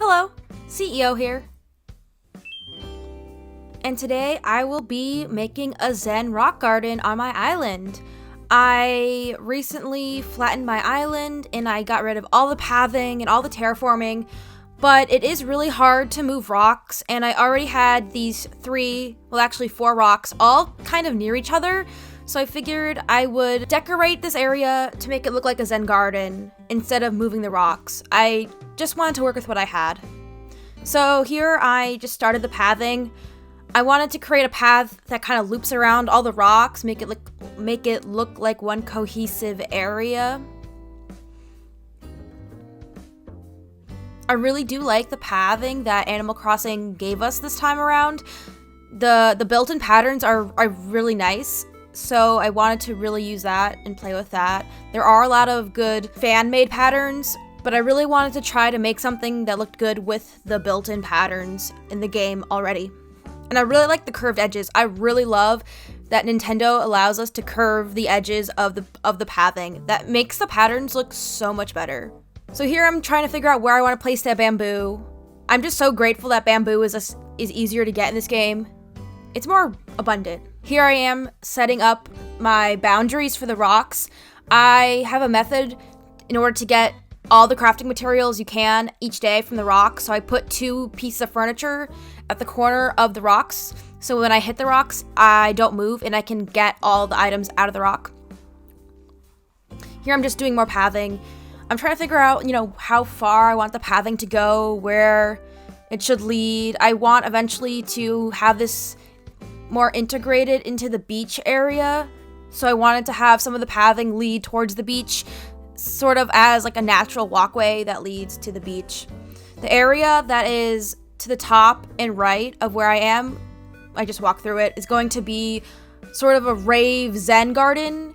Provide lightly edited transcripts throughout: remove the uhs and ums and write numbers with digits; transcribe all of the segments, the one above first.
Hello, CEO here. And today I will be making a Zen rock garden on my island. I recently flattened my island and I got rid of all the pathing and all the terraforming, but it is really hard to move rocks, and I already had these four rocks all kind of near each other, so I figured I would decorate this area to make it look like a Zen garden instead of moving the rocks. I just wanted to work with what I had. So here I just started the pathing. I wanted to create a path that kind of loops around all the rocks, make it look like one cohesive area. I really do like the pathing that Animal Crossing gave us this time around. The built-in patterns are really nice, so I wanted to really use that and play with that. There are a lot of good fan-made patterns, but I really wanted to try to make something that looked good with the built-in patterns in the game already. And I really like the curved edges. I really love that Nintendo allows us to curve the edges of the pathing. That makes the patterns look so much better. So here I'm trying to figure out where I want to place that bamboo. I'm just so grateful that bamboo is easier to get in this game. It's more abundant. Here I am setting up my boundaries for the rocks. I have a method in order to get all the crafting materials you can each day from the rock. So I put 2 pieces of furniture at the corner of the rocks, so when I hit the rocks, I don't move and I can get all the items out of the rock. Here I'm just doing more pathing. I'm trying to figure out, how far I want the pathing to go, where it should lead. I want eventually to have this more integrated into the beach area, so I wanted to have some of the pathing lead towards the beach, sort of as like a natural walkway that leads to the beach. The area that is to the top and right of where I am, I just walked through it, is going to be sort of a rave Zen garden,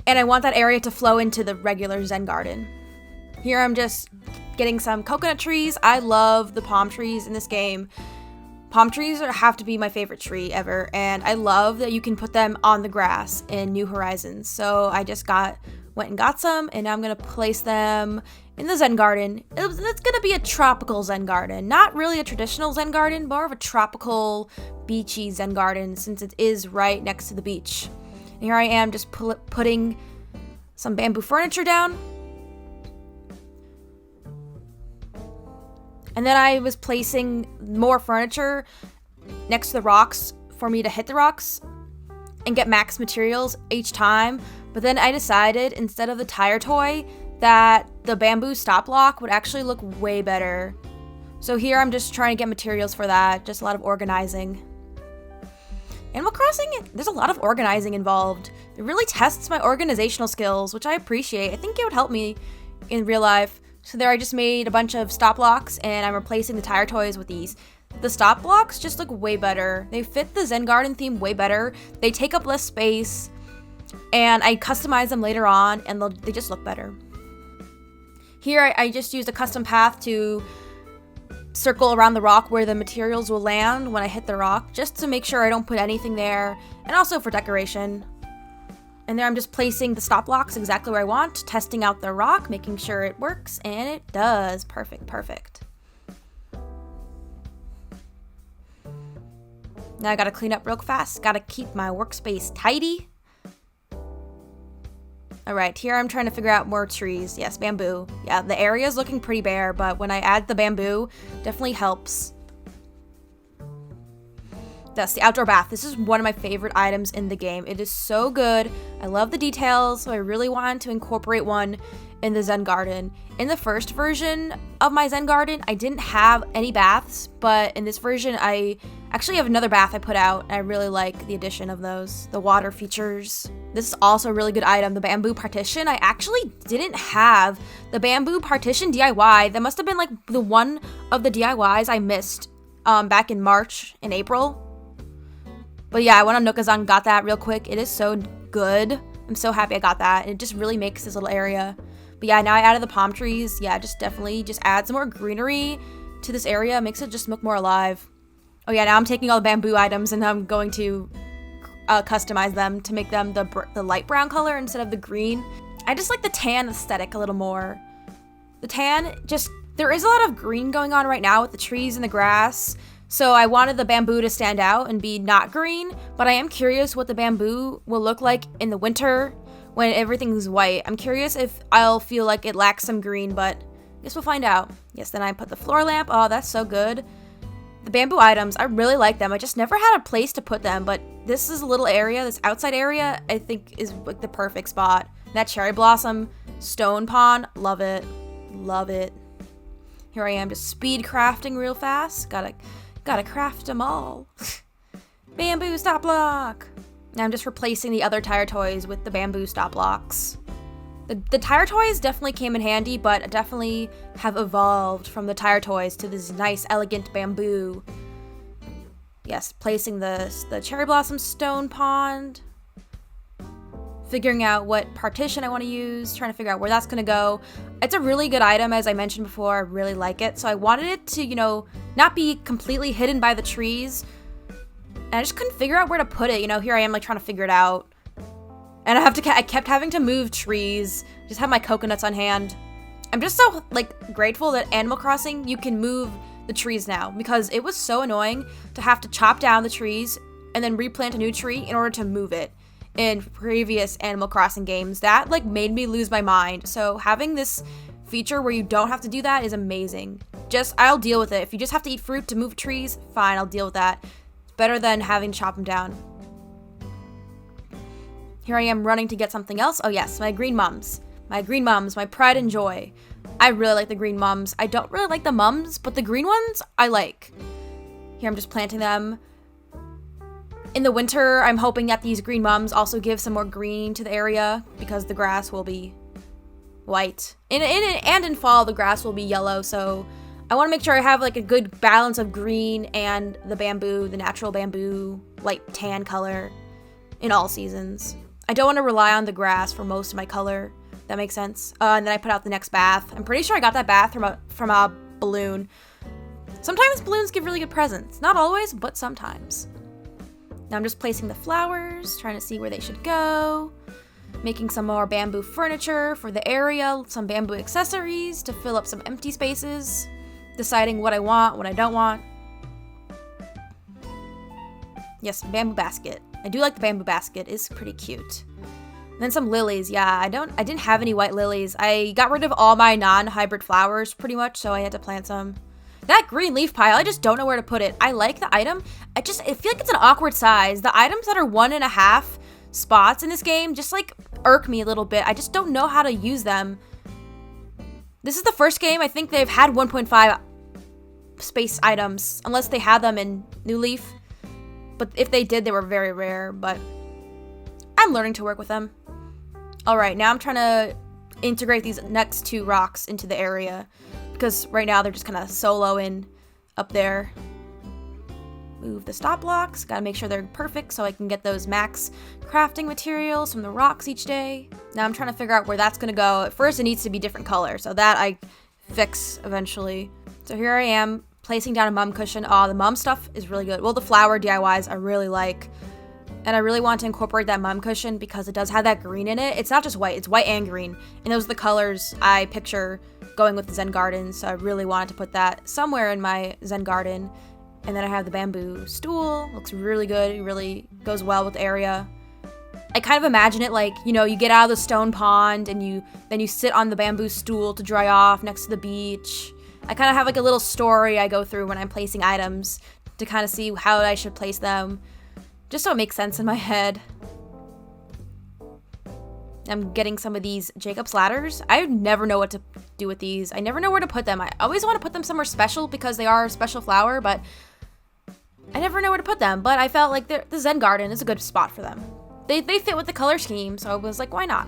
and I want that area to flow into the regular Zen garden. Here I'm just getting some coconut trees. I love the palm trees in this game. Palm trees have to be my favorite tree ever, and I love that you can put them on the grass in New Horizons. So I just went and got some, and now I'm gonna place them in the Zen garden. It's gonna be a tropical Zen garden, not really a traditional Zen garden, more of a tropical, beachy Zen garden, since it is right next to the beach. And here I am just putting some bamboo furniture down. And then I was placing more furniture next to the rocks for me to hit the rocks and get max materials each time. But then I decided, instead of the tire toy, that the bamboo stop block would actually look way better. So here I'm just trying to get materials for that, just a lot of organizing. Animal Crossing, there's a lot of organizing involved. It really tests my organizational skills, which I appreciate. I think it would help me in real life. So there I just made a bunch of stop blocks, and I'm replacing the tire toys with these. The stop blocks just look way better. They fit the Zen Garden theme way better. They take up less space, and I customize them later on, and they just look better. Here I just used a custom path to circle around the rock where the materials will land when I hit the rock, just to make sure I don't put anything there, and also for decoration. And there I'm just placing the stop blocks exactly where I want, testing out the rock, making sure it works, and it does. Perfect. Now I gotta clean up real fast. Gotta keep my workspace tidy. Alright, here I'm trying to figure out more trees. Yes, bamboo. Yeah, the area is looking pretty bare, but when I add the bamboo, definitely helps. That's the outdoor bath. This is one of my favorite items in the game. It is so good. I love the details, so I really wanted to incorporate one in the Zen Garden. In the first version of my Zen Garden, I didn't have any baths, but in this version, I actually have another bath I put out, and I really like the addition of those, the water features. This is also a really good item, the bamboo partition. I actually didn't have the bamboo partition DIY. That must have been like the one of the DIYs I missed back in March and April. But yeah, I went on Nookazon, got that real quick. It is so good. I'm so happy I got that, and it just really makes this little area. But yeah, now I added the palm trees. Yeah, definitely add some more greenery to this area. It makes it just look more alive. Oh yeah, now I'm taking all the bamboo items and I'm going to customize them to make them the light brown color instead of the green. I just like the tan aesthetic a little more. The tan just There is a lot of green going on right now with the trees and the grass, so I wanted the bamboo to stand out and be not green, but I am curious what the bamboo will look like in the winter when everything's white. I'm curious if I'll feel like it lacks some green, but I guess we'll find out. Yes, then I put the floor lamp. Oh, that's so good. The bamboo items, I really like them. I just never had a place to put them, but this is a little area, this outside area, I think is like the perfect spot. That cherry blossom stone pond, love it. Love it. Here I am just speed crafting real fast. Gotta craft them all. Bamboo stop block. Now I'm just replacing the other tire toys with the bamboo stop blocks. The tire toys definitely came in handy, but definitely have evolved from the tire toys to this nice, elegant bamboo. Yes, placing the cherry blossom stone pond. Figuring out what partition I want to use, trying to figure out where that's going to go. It's a really good item, as I mentioned before. I really like it. So I wanted it to, you know, not be completely hidden by the trees. And I just couldn't figure out where to put it. You know, here I am like trying to figure it out. And I kept having to move trees. Just have my coconuts on hand. I'm just so like grateful that Animal Crossing, you can move the trees now, because it was so annoying to have to chop down the trees and then replant a new tree in order to move it. In previous Animal Crossing games, that like made me lose my mind. So having this feature where you don't have to do that is amazing. I'll deal with it. If you just have to eat fruit to move trees, fine, I'll deal with that. It's better than having to chop them down. Here I am running to get something else. Oh yes, my green mums. My green mums, my pride and joy. I really like the green mums. I don't really like the mums, but the green ones I like. Here I'm just planting them. In the winter, I'm hoping that these green mums also give some more green to the area, because the grass will be white. And in fall, the grass will be yellow, so I want to make sure I have like a good balance of green and the bamboo, the natural bamboo, light tan color in all seasons. I don't want to rely on the grass for most of my color. That makes sense. And then I put out the next bath. I'm pretty sure I got that bath from a balloon. Sometimes balloons give really good presents. Not always, but sometimes. Now I'm just placing the flowers, trying to see where they should go. Making some more bamboo furniture for the area, some bamboo accessories to fill up some empty spaces. Deciding what I want, what I don't want. Yes, bamboo basket. I do like the bamboo basket, it's pretty cute. And then some lilies, yeah, I didn't have any white lilies. I got rid of all my non-hybrid flowers pretty much, so I had to plant some. That green leaf pile, I just don't know where to put it. I like the item. I feel like it's an awkward size. The items that are 1.5 spots in this game just like irk me a little bit. I just don't know how to use them. This is the first game I think they've had 1.5 space items, unless they had them in New Leaf. But if they did, they were very rare, but I'm learning to work with them. All right, now I'm trying to integrate these next 2 rocks into the area, because right now they're just kind of soloing up there. Move the stop blocks. Gotta make sure they're perfect so I can get those max crafting materials from the rocks each day. Now I'm trying to figure out where that's gonna go. At first it needs to be different color, so that I fix eventually. So here I am placing down a mum cushion. Oh, the mum stuff is really good. Well, the flower DIYs I really like. And I really want to incorporate that mum cushion because it does have that green in it. It's not just white, it's white and green. And those are the colors I picture going with the Zen Garden, so I really wanted to put that somewhere in my Zen Garden. And then I have the bamboo stool. Looks really good. It really goes well with the area. I kind of imagine it like, you know, you get out of the stone pond and then you sit on the bamboo stool to dry off next to the beach. I kind of have like a little story I go through when I'm placing items to kind of see how I should place them, just so it makes sense in my head. I'm getting some of these Jacob's ladders. I never know what to do with these. I never know where to put them. I always want to put them somewhere special because they are a special flower, but I never know where to put them. But I felt like the Zen Garden is a good spot for them. They fit with the color scheme, so I was like, why not?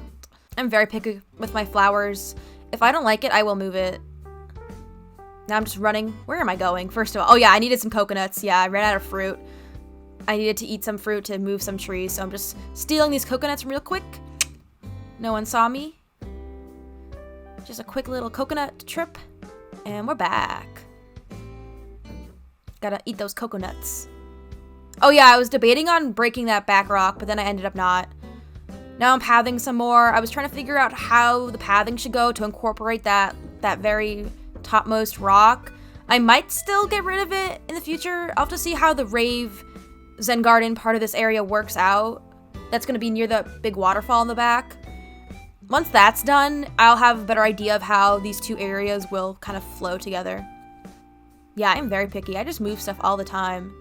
I'm very picky with my flowers. If I don't like it, I will move it. Now I'm just running. Where am I going? First of all, oh yeah, I needed some coconuts. Yeah, I ran out of fruit. I needed to eat some fruit to move some trees, so I'm just stealing these coconuts real quick. No one saw me. Just a quick little coconut trip, and we're back. Gotta eat those coconuts. Oh yeah, I was debating on breaking that back rock, but then I ended up not. Now I'm pathing some more. I was trying to figure out how the pathing should go to incorporate that very topmost rock. I might still get rid of it in the future. I'll have to see how the Rave Zen Garden part of this area works out. That's going to be near the big waterfall in the back. Once that's done, I'll have a better idea of how these two areas will kind of flow together. Yeah, I'm very picky. I just move stuff all the time.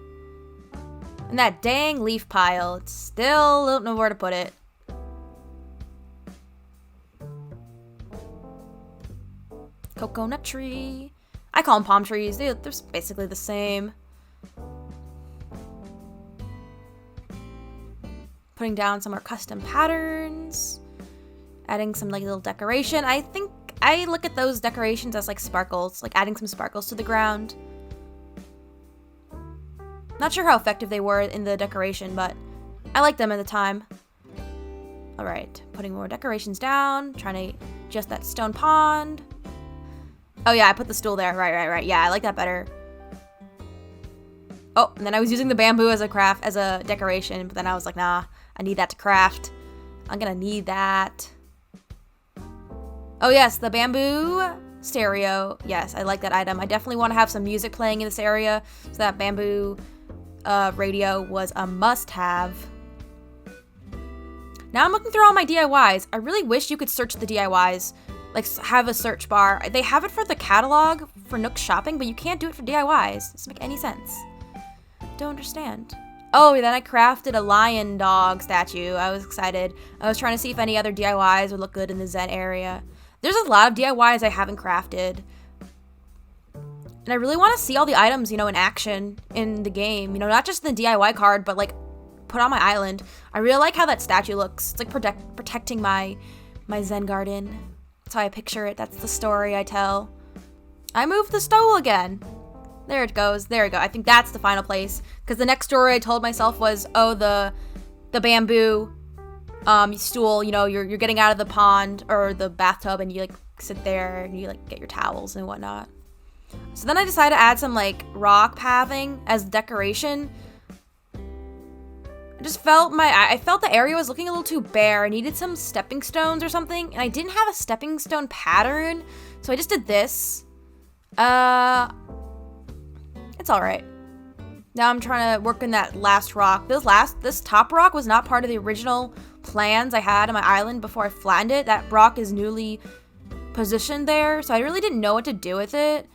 And that dang leaf pile, it's still don't know where to put it. Coconut tree. I call them palm trees. They're basically the same. Putting down some more custom patterns. Adding some like little decoration. I think I look at those decorations as like sparkles, like adding some sparkles to the ground. Not sure how effective they were in the decoration, but I liked them at the time. All right, putting more decorations down, trying to adjust that stone pond. Oh yeah, I put the stool there. Right. Yeah, I like that better. Oh, and then I was using the bamboo as a decoration, but then I was like, nah, I need that to craft. I'm gonna need that. Oh yes, the bamboo stereo. Yes, I like that item. I definitely want to have some music playing in this area, so that bamboo radio was a must-have. Now I'm looking through all my DIYs. I really wish you could search the DIYs, like have a search bar. They have it for the catalog for Nook Shopping, but you can't do it for DIYs. Doesn't make any sense. Don't understand. Oh, then I crafted a lion dog statue. I was excited. I was trying to see if any other DIYs would look good in the Zen area. There's a lot of DIYs I haven't crafted. And I really want to see all the items, in action in the game. Not just in the DIY card, but like put on my island. I really like how that statue looks. It's like protecting my Zen Garden. That's how I picture it. That's the story I tell. I moved the stool again. There it goes. There we go. I think that's the final place. Because the next story I told myself was, oh, the bamboo stool, you're getting out of the pond or the bathtub and you like sit there and you like get your towels and whatnot. So then I decided to add some like rock pathing as decoration. I felt the area was looking a little too bare. I needed some stepping stones or something, and I didn't have a stepping stone pattern, so I just did this. It's all right. Now I'm trying to work in that last rock. This top rock was not part of the original plans I had on my island before I flattened it. That rock is newly positioned there, so I really didn't know what to do with it.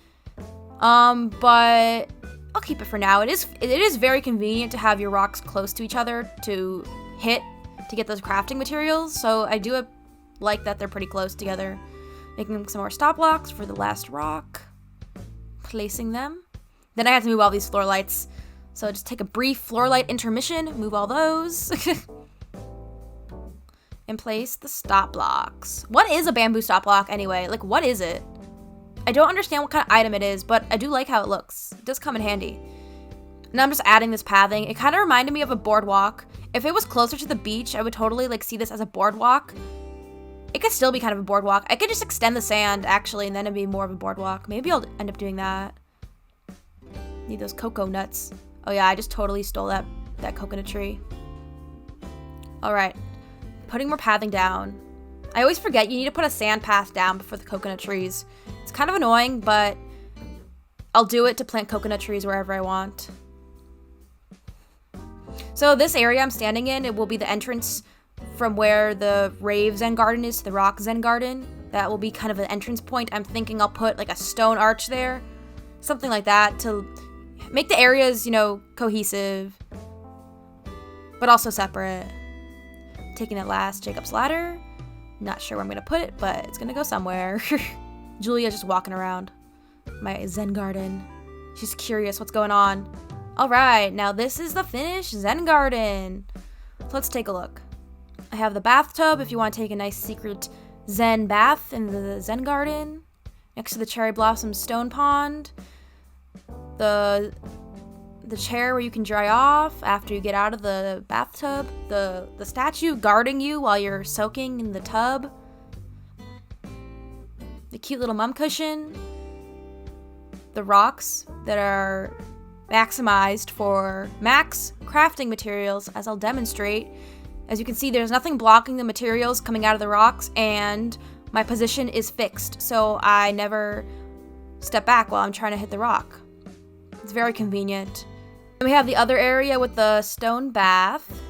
But I'll keep it for now. It is very convenient to have your rocks close to each other to hit to get those crafting materials. So I do like that they're pretty close together. Making some more stop blocks for the last rock. Placing them. Then I have to move all these floor lights. So just take a brief floor light intermission. Move all those. And place the stop blocks. What is a bamboo stop block anyway? Like, what is it? I don't understand what kind of item it is, but I do like how it looks. It does come in handy. And I'm just adding this pathing. It kind of reminded me of a boardwalk. If it was closer to the beach, I would totally like see this as a boardwalk. It could still be kind of a boardwalk. I could just extend the sand actually, and then it'd be more of a boardwalk. Maybe I'll end up doing that. Need those cocoa nuts. Oh yeah, I just totally stole that coconut tree. All right, putting more pathing down. I always forget you need to put a sand path down before the coconut trees. It's kind of annoying, but I'll do it to plant coconut trees wherever I want. So this area I'm standing in, it will be the entrance from where the Rave Zen Garden is to the Rock Zen Garden. That will be kind of an entrance point. I'm thinking I'll put like a stone arch there. Something like that to make the areas, cohesive, but also separate. Taking that last Jacob's ladder. Not sure where I'm going to put it, but it's going to go somewhere. Julia's just walking around my Zen Garden. She's curious what's going on. All right, now this is the finished Zen Garden. So let's take a look. I have the bathtub if you want to take a nice secret Zen bath in the Zen Garden. Next to the cherry blossom stone pond. The chair where you can dry off after you get out of the bathtub. The statue guarding you while you're soaking in the tub. The cute little mum cushion. The rocks that are maximized for max crafting materials, as I'll demonstrate. As you can see, there's nothing blocking the materials coming out of the rocks, and my position is fixed, so I never step back while I'm trying to hit the rock. It's very convenient. And we have the other area with the stone bath.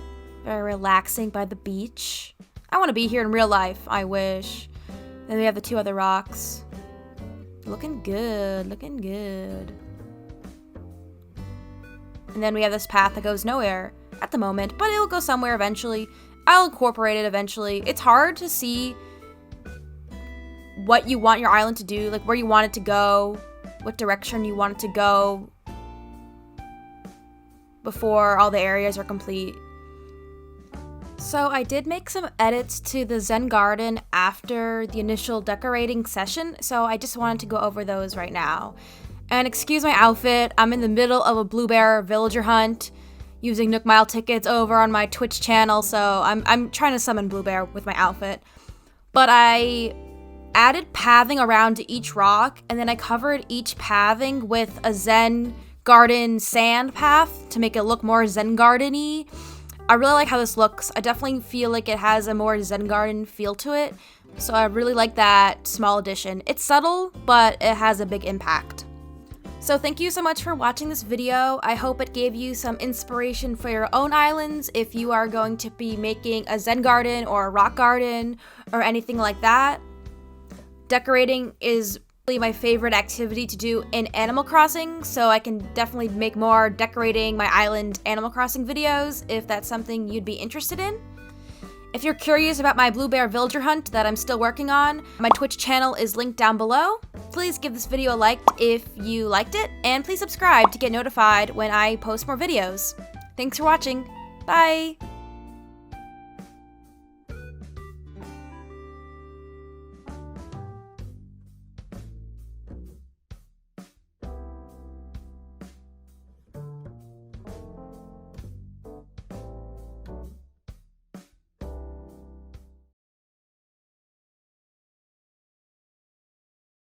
Very relaxing by the beach. I want to be here in real life, I wish. Then we have the 2 other rocks. Looking good, looking good. And then we have this path that goes nowhere at the moment, but it'll go somewhere eventually. I'll incorporate it eventually. It's hard to see what you want your island to do, like where you want it to go, what direction you want it to go before all the areas are complete. So I did make some edits to the Zen Garden after the initial decorating session, so I just wanted to go over those right now. And excuse my outfit, I'm in the middle of a Bluebear villager hunt using Nook Mile tickets over on my Twitch channel, so I'm trying to summon Bluebear with my outfit. But I added pathing around each rock, and then I covered each pathing with a Zen Garden sand path to make it look more Zen Garden-y. I really like how this looks. I definitely feel like it has a more Zen Garden feel to it, so I really like that small addition. It's subtle, but it has a big impact. So thank you so much for watching this video. I hope it gave you some inspiration for your own islands if you are going to be making a Zen Garden or a rock garden or anything like that. Decorating is really my favorite activity to do in Animal Crossing, so I can definitely make more decorating my island Animal Crossing videos if that's something you'd be interested in. If you're curious about my Bluebear villager hunt that I'm still working on, my Twitch channel is linked down below. Please give this video a like if you liked it, and please subscribe to get notified when I post more videos. Thanks for watching. Bye!